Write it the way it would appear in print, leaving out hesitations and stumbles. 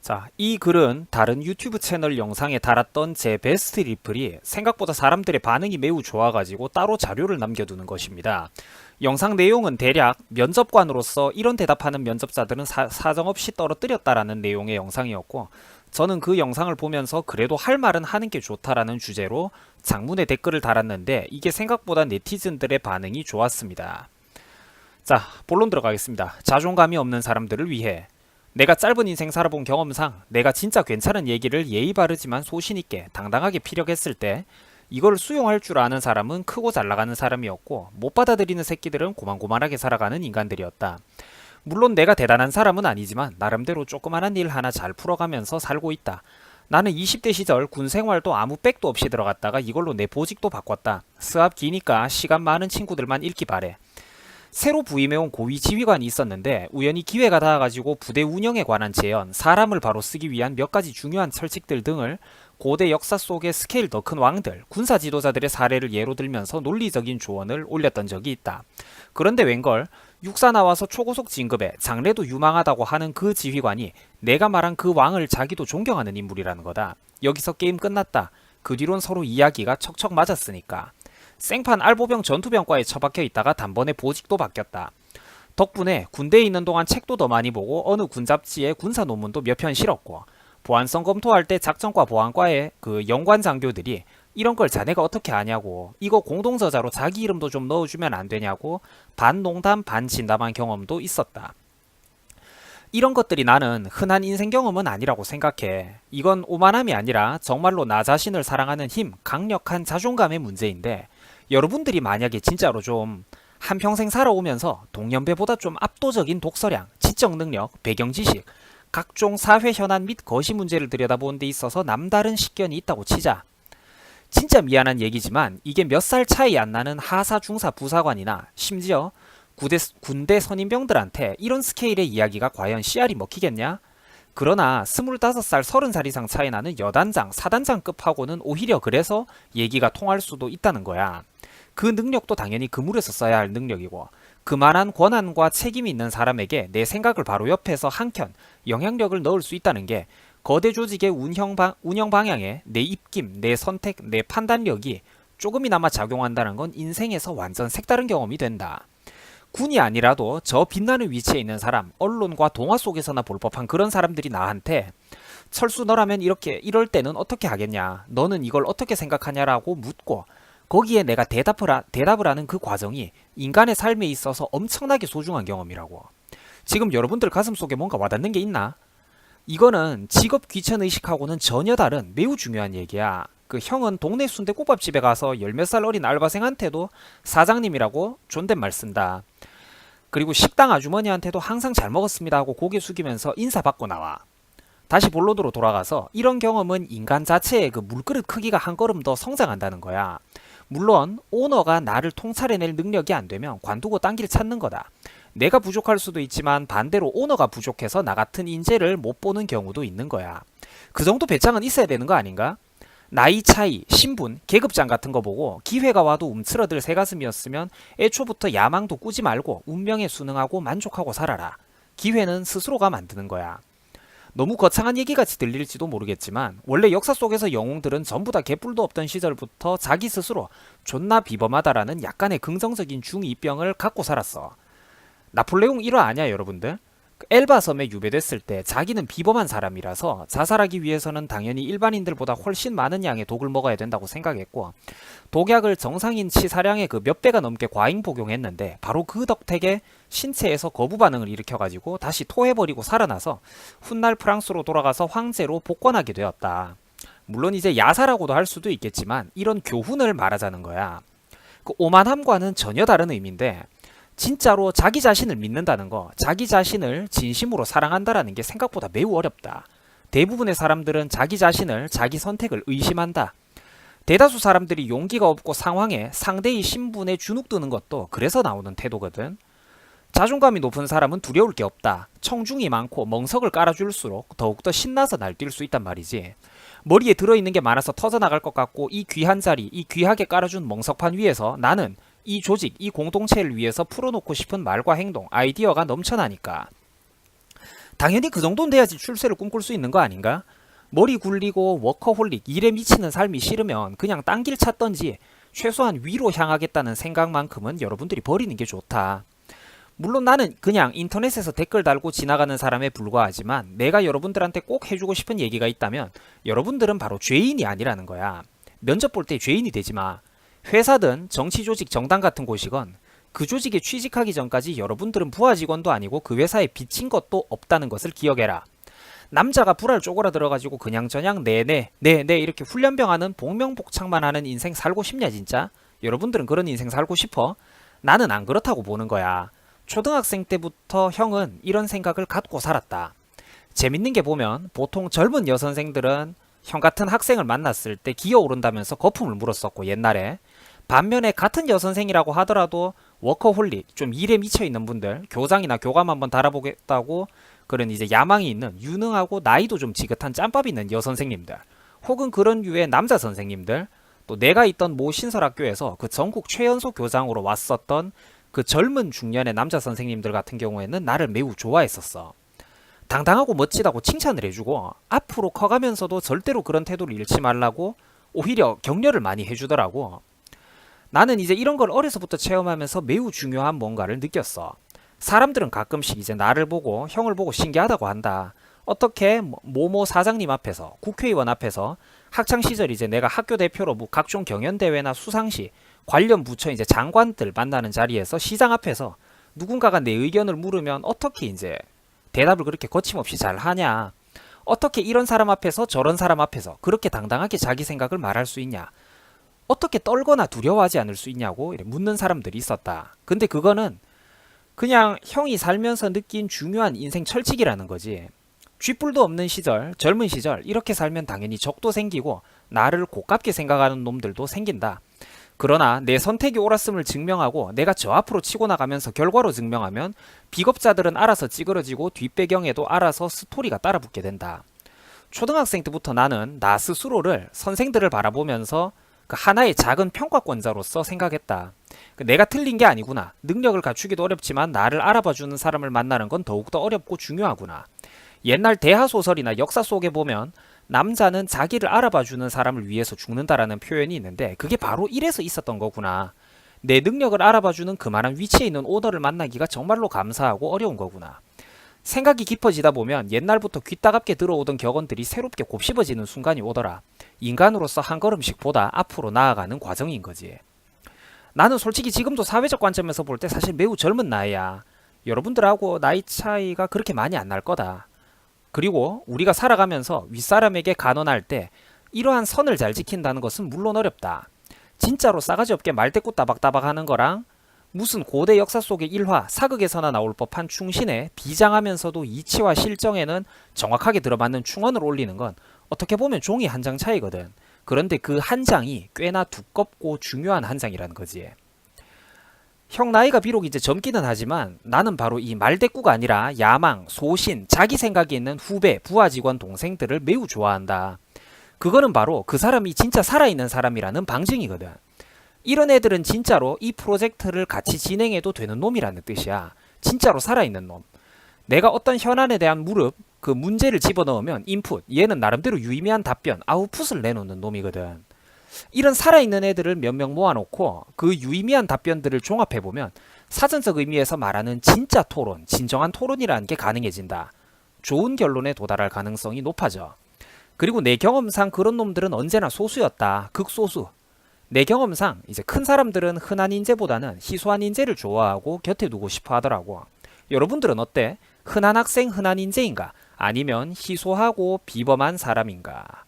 자, 이 글은 다른 유튜브 채널 영상에 달았던 제 베스트 리플이 생각보다 사람들의 반응이 매우 좋아가지고 따로 자료를 남겨두는 것입니다. 영상 내용은 대략 면접관으로서 이런 대답하는 면접자들은 사정없이 떨어뜨렸다라는 내용의 영상이었고, 저는 그 영상을 보면서 그래도 할 말은 하는 게 좋다라는 주제로 장문의 댓글을 달았는데 이게 생각보다 네티즌들의 반응이 좋았습니다. 자, 본론 들어가겠습니다. 자존감이 없는 사람들을 위해 내가 짧은 인생 살아본 경험상 내가 진짜 괜찮은 얘기를 예의 바르지만 소신있게 당당하게 피력했을 때 이걸 수용할 줄 아는 사람은 크고 잘 나가는 사람이었고, 못 받아들이는 새끼들은 고만고만하게 살아가는 인간들이었다. 물론 내가 대단한 사람은 아니지만 나름대로 조그만한 일 하나 잘 풀어가면서 살고 있다. 나는 20대 시절 군 생활도 아무 백도 없이 들어갔다가 이걸로 내 보직도 바꿨다. 스압 기니까 시간 많은 친구들만 읽기 바래. 새로 부임해온 고위 지휘관이 있었는데 우연히 기회가 닿아가지고 부대 운영에 관한 제언, 사람을 바로 쓰기 위한 몇 가지 중요한 철칙들 등을 고대 역사 속의 스케일 더 큰 왕들, 군사 지도자들의 사례를 예로 들면서 논리적인 조언을 올렸던 적이 있다. 그런데 웬걸 육사 나와서 초고속 진급에 장래도 유망하다고 하는 그 지휘관이 내가 말한 그 왕을 자기도 존경하는 인물이라는 거다. 여기서 게임 끝났다. 그 뒤론 서로 이야기가 척척 맞았으니까. 생판 알보병 전투병과에 처박혀 있다가 단번에 보직도 바뀌었다. 덕분에 군대에 있는 동안 책도 더 많이 보고 어느 군 잡지에 군사 논문도 몇 편 실었고, 보안성 검토할 때 작전과 보안과의 그 연관 장교들이 이런 걸 자네가 어떻게 아냐고, 이거 공동저자로 자기 이름도 좀 넣어주면 안 되냐고 반 농담 반 진담한 경험도 있었다. 이런 것들이 나는 흔한 인생 경험은 아니라고 생각해. 이건 오만함이 아니라 정말로 나 자신을 사랑하는 힘, 강력한 자존감의 문제인데, 여러분들이 만약에 진짜로 좀 한평생 살아오면서 동년배보다 좀 압도적인 독서량, 지적 능력, 배경 지식, 각종 사회 현안 및 거시 문제를 들여다보는 데 있어서 남다른 식견이 있다고 치자. 진짜 미안한 얘기지만 이게 몇 살 차이 안 나는 하사, 중사, 부사관이나 심지어 군대 선임병들한테 이런 스케일의 이야기가 과연 씨알이 먹히겠냐? 그러나 25살, 30살 이상 차이 나는 여단장, 사단장급하고는 오히려 그래서 얘기가 통할 수도 있다는 거야. 그 능력도 당연히 그물에서 써야 할 능력이고, 그만한 권한과 책임이 있는 사람에게 내 생각을 바로 옆에서 한켠 영향력을 넣을 수 있다는 게 거대 조직의 운영 방향에 내 입김, 내 선택, 내 판단력이 조금이나마 작용한다는 건 인생에서 완전 색다른 경험이 된다. 군이 아니라도 저 빛나는 위치에 있는 사람, 언론과 동화 속에서나 볼 법한 그런 사람들이 나한테 철수 너라면 이럴 때는 어떻게 하겠냐, 너는 이걸 어떻게 생각하냐라고 묻고 거기에 내가 대답을 하는 그 과정이 인간의 삶에 있어서 엄청나게 소중한 경험이라고. 지금 여러분들 가슴속에 뭔가 와닿는 게 있나? 이거는 직업 귀천의식하고는 전혀 다른 매우 중요한 얘기야. 그 형은 동네 순대국밥집에 가서 열 몇 살 어린 알바생한테도 사장님이라고 존댓말 쓴다. 그리고 식당 아주머니한테도 항상 잘 먹었습니다 하고 고개 숙이면서 인사받고 나와. 다시 본론으로 돌아가서 이런 경험은 인간 자체의 그 물그릇 크기가 한 걸음 더 성장한다는 거야. 물론 오너가 나를 통찰해낼 능력이 안 되면 관두고 딴 길 찾는 거다. 내가 부족할 수도 있지만 반대로 오너가 부족해서 나 같은 인재를 못 보는 경우도 있는 거야. 그 정도 배짱은 있어야 되는 거 아닌가? 나이 차이, 신분, 계급장 같은 거 보고 기회가 와도 움츠러들 새가슴이었으면 애초부터 야망도 꾸지 말고 운명에 순응하고 만족하고 살아라. 기회는 스스로가 만드는 거야. 너무 거창한 얘기같이 들릴지도 모르겠지만 원래 역사 속에서 영웅들은 전부 다 개뿔도 없던 시절부터 자기 스스로 존나 비범하다라는 약간의 긍정적인 중2병을 갖고 살았어. 나폴레옹 1화 아냐 여러분들? 엘바 섬에 유배됐을 때 자기는 비범한 사람이라서 자살하기 위해서는 당연히 일반인들보다 훨씬 많은 양의 독을 먹어야 된다고 생각했고, 독약을 정상인 치사량의 그 몇 배가 넘게 과잉 복용했는데 바로 그 덕택에 신체에서 거부 반응을 일으켜가지고 다시 토해버리고 살아나서 훗날 프랑스로 돌아가서 황제로 복권하게 되었다. 물론 이제 야사라고도 할 수도 있겠지만 이런 교훈을 말하자는 거야. 그 오만함과는 전혀 다른 의미인데, 진짜로 자기 자신을 믿는다는 거, 자기 자신을 진심으로 사랑한다라는 게 생각보다 매우 어렵다. 대부분의 사람들은 자기 자신을, 자기 선택을 의심한다. 대다수 사람들이 용기가 없고 상황에 상대의 신분에 주눅드는 것도 그래서 나오는 태도거든. 자존감이 높은 사람은 두려울 게 없다. 청중이 많고 멍석을 깔아줄수록 더욱더 신나서 날뛸 수 있단 말이지. 머리에 들어있는 게 많아서 터져나갈 것 같고 이 귀한 자리, 이 귀하게 깔아준 멍석판 위에서 나는 이 조직, 이 공동체를 위해서 풀어놓고 싶은 말과 행동, 아이디어가 넘쳐나니까. 당연히 그 정도는 돼야지 출세를 꿈꿀 수 있는 거 아닌가? 머리 굴리고 워커홀릭, 일에 미치는 삶이 싫으면 그냥 딴 길 찾던지 최소한 위로 향하겠다는 생각만큼은 여러분들이 버리는 게 좋다. 물론 나는 그냥 인터넷에서 댓글 달고 지나가는 사람에 불과하지만 내가 여러분들한테 꼭 해주고 싶은 얘기가 있다면 여러분들은 바로 죄인이 아니라는 거야. 면접 볼 때 죄인이 되지 마. 회사든 정치 조직, 정당 같은 곳이건 그 조직에 취직하기 전까지 여러분들은 부하 직원도 아니고 그 회사에 비친 것도 없다는 것을 기억해라. 남자가 불알 쪼그라들어가지고 그냥저냥 네네 이렇게 훈련병하는 복명복창만 하는 인생 살고 싶냐 진짜? 여러분들은 그런 인생 살고 싶어? 나는 안 그렇다고 보는 거야. 초등학생 때부터 형은 이런 생각을 갖고 살았다. 재밌는 게 보면 보통 젊은 여선생들은 형 같은 학생을 만났을 때 기어오른다면서 거품을 물었었고 옛날에, 반면에 같은 여선생이라고 하더라도 워커홀릭, 좀 일에 미쳐있는 분들, 교장이나 교감 한번 달아보겠다고 그런 이제 야망이 있는 유능하고 나이도 좀 지긋한 짬밥 있는 여선생님들, 혹은 그런 류의 남자 선생님들, 또 내가 있던 모 신설학교에서 그 전국 최연소 교장으로 왔었던 그 젊은 중년의 남자 선생님들 같은 경우에는 나를 매우 좋아했었어. 당당하고 멋지다고 칭찬을 해주고 앞으로 커가면서도 절대로 그런 태도를 잃지 말라고 오히려 격려를 많이 해주더라고. 나는 이제 이런 걸 어려서부터 체험하면서 매우 중요한 뭔가를 느꼈어. 사람들은 가끔씩 이제 나를 보고 형을 보고 신기하다고 한다. 어떻게 모모 사장님 앞에서, 국회의원 앞에서 학창시절 이제 내가 학교 대표로 뭐 각종 경연대회나 수상시 관련 부처 이제 장관들 만나는 자리에서 시장 앞에서 누군가가 내 의견을 물으면 어떻게 이제 대답을 그렇게 거침없이 잘 하냐. 어떻게 이런 사람 앞에서 저런 사람 앞에서 그렇게 당당하게 자기 생각을 말할 수 있냐. 어떻게 떨거나 두려워하지 않을 수 있냐고 묻는 사람들이 있었다. 근데 그거는 그냥 형이 살면서 느낀 중요한 인생 철칙이라는 거지. 쥐뿔도 없는 시절, 젊은 시절 이렇게 살면 당연히 적도 생기고 나를 고깝게 생각하는 놈들도 생긴다. 그러나 내 선택이 옳았음을 증명하고 내가 저 앞으로 치고 나가면서 결과로 증명하면 비겁자들은 알아서 찌그러지고 뒷배경에도 알아서 스토리가 따라붙게 된다. 초등학생 때부터 나는 나 스스로를 선생들을 바라보면서 그 하나의 작은 평가권자로서 생각했다. 내가 틀린 게 아니구나. 능력을 갖추기도 어렵지만 나를 알아봐주는 사람을 만나는 건 더욱더 어렵고 중요하구나. 옛날 대하소설이나 역사 속에 보면 남자는 자기를 알아봐주는 사람을 위해서 죽는다라는 표현이 있는데 그게 바로 이래서 있었던 거구나. 내 능력을 알아봐주는 그만한 위치에 있는 오너를 만나기가 정말로 감사하고 어려운 거구나. 생각이 깊어지다 보면 옛날부터 귀따갑게 들어오던 격언들이 새롭게 곱씹어지는 순간이 오더라. 인간으로서 한 걸음씩 보다 앞으로 나아가는 과정인 거지. 나는 솔직히 지금도 사회적 관점에서 볼 때 사실 매우 젊은 나이야. 여러분들하고 나이 차이가 그렇게 많이 안 날 거다. 그리고 우리가 살아가면서 윗사람에게 간언할 때 이러한 선을 잘 지킨다는 것은 물론 어렵다. 진짜로 싸가지 없게 말대꾸 따박따박 하는 거랑 무슨 고대 역사 속의 일화, 사극에서나 나올 법한 충신에 비장하면서도 이치와 실정에는 정확하게 들어맞는 충언을 올리는 건 어떻게 보면 종이 한 장 차이거든. 그런데 그 한 장이 꽤나 두껍고 중요한 한 장이라는 거지. 형 나이가 비록 이제 젊기는 하지만 나는 바로 이 말대꾸가 아니라 야망, 소신, 자기 생각이 있는 후배, 부하 직원 동생들을 매우 좋아한다. 그거는 바로 그 사람이 진짜 살아있는 사람이라는 방증이거든. 이런 애들은 진짜로 이 프로젝트를 같이 진행해도 되는 놈이라는 뜻이야. 진짜로 살아있는 놈. 내가 어떤 현안에 대한 그 문제를 집어넣으면 인풋, 얘는 나름대로 유의미한 답변, 아웃풋을 내놓는 놈이거든. 이런 살아있는 애들을 몇 명 모아놓고 그 유의미한 답변들을 종합해보면 사전적 의미에서 말하는 진짜 토론, 진정한 토론이라는 게 가능해진다. 좋은 결론에 도달할 가능성이 높아져. 그리고 내 경험상 그런 놈들은 언제나 소수였다. 극소수. 내 경험상 이제 큰 사람들은 흔한 인재보다는 희소한 인재를 좋아하고 곁에 두고 싶어 하더라고. 여러분들은 어때? 흔한 학생, 흔한 인재인가? 아니면 희소하고 비범한 사람인가?